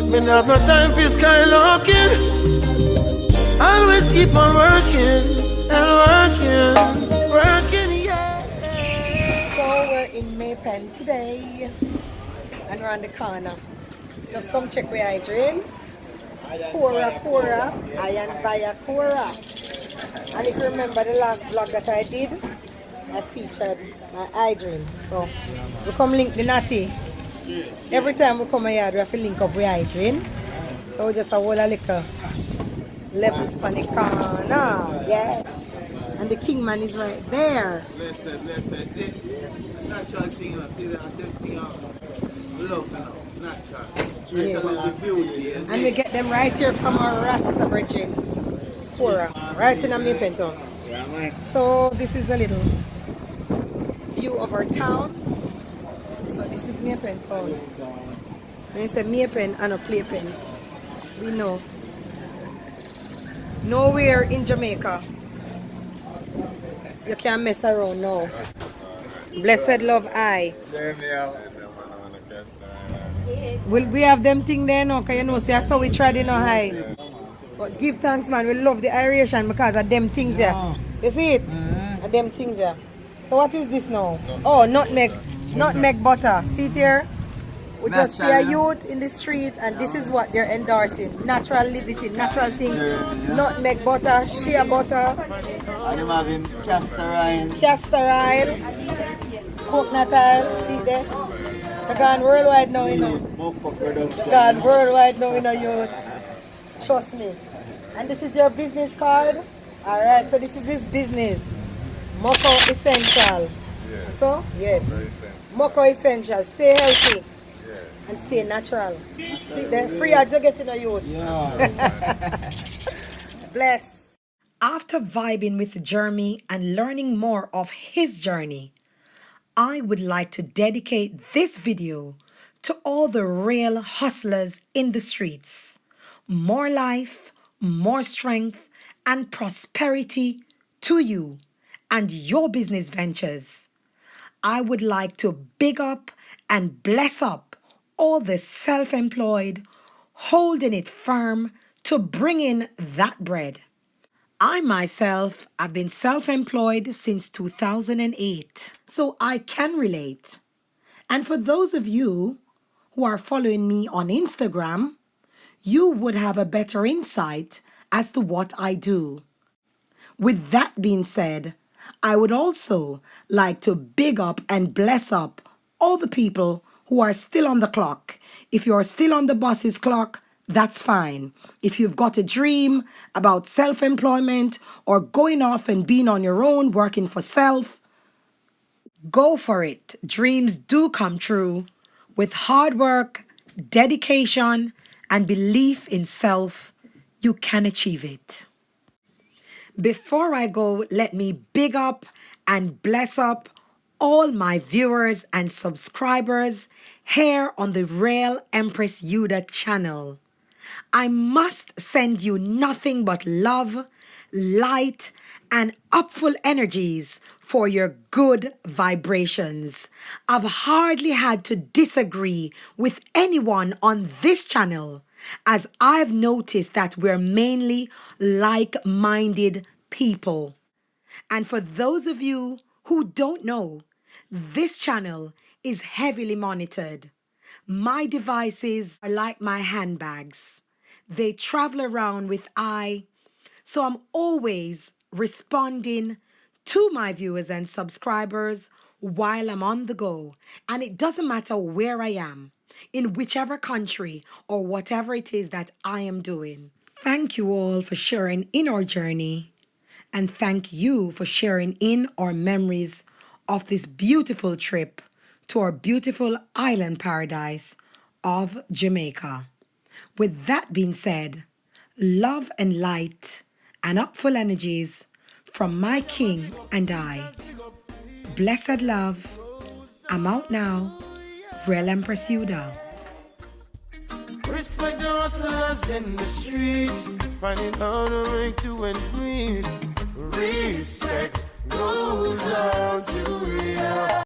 Me not have no time for skylocking. Always keep on working and working, yeah. So we're in Maypen today and we're on the corner. Just come check where I drink. Kora, I am via Kora. And if you remember the last vlog that I did, I featured my eye dream. So we come link the natty. Every time we come here, we have to link up with eye dream. So we just a whole little levels on the corner. Yeah. And the king man is right there. Natural thing, see that thing love now. Natural. Yes. And we get them right here from our Rasta bridging. Kora, right in Maypen town. So this is a little view of our town. So this is Maypen town. When you say Maypen and a playpen, we know. Nowhere in Jamaica you can mess around now. Blessed love I. Will we have them thing there now? Cause you know, see that's how we tried in our high. But give thanks, man. We love the aeration because of them things there. You see it? Of them things there. So what is this now? Oh, nutmeg butter. See it here? We just see a youth in the street and this is what they're endorsing. Natural living, natural things. Nutmeg butter, shea butter. And I'm having Castor oil. Coconut oil. See it there? They're gone worldwide now, you know. They're gone worldwide now, you know, youth. Trust me. And this is your business card. Alright, so this is his business. Moko Essential. Yeah. So, yes. Very essential. Moko Essential. Stay healthy. And stay natural. See, the free ads you're getting a youth. Bless. After vibing with Jeremy and learning more of his journey, I would like to dedicate this video to all the real hustlers in the streets. More life, more strength, and prosperity to you and your business ventures. I would like to big up and bless up all the self-employed, holding it firm to bring in that bread. I myself have been self-employed since 2008, so I can relate. And for those of you who are following me on Instagram, you would have a better insight as to what I do. With that being said, I would also like to big up and bless up all the people who are still on the clock. If you're still on the boss's clock, that's fine. If you've got a dream about self-employment or going off and being on your own, working for self, go for it. Dreams do come true. With hard work, dedication, and belief in self, you can achieve it. Before I go, let me big up and bless up all my viewers and subscribers here on the Real Empress Yuda channel. I must send you nothing but love, light, and upful energies for your good vibrations. I've hardly had to disagree with anyone on this channel, as I've noticed that we're mainly like-minded people. And for those of you who don't know, this channel is heavily monitored. My devices are like my handbags. They travel around with so I'm always responding to my viewers and subscribers while I'm on the go. And it doesn't matter where I am, in whichever country or whatever it is that I am doing. Thank you all for sharing in our journey. And thank you for sharing in our memories of this beautiful trip to our beautiful island paradise of Jamaica. With that being said, love and light and upful energies from my king and I. Blessed love. I'm out now. Real Empress Yuda. Respect the hustlers in the streets, finding how to make two and three. Respect goes out to real.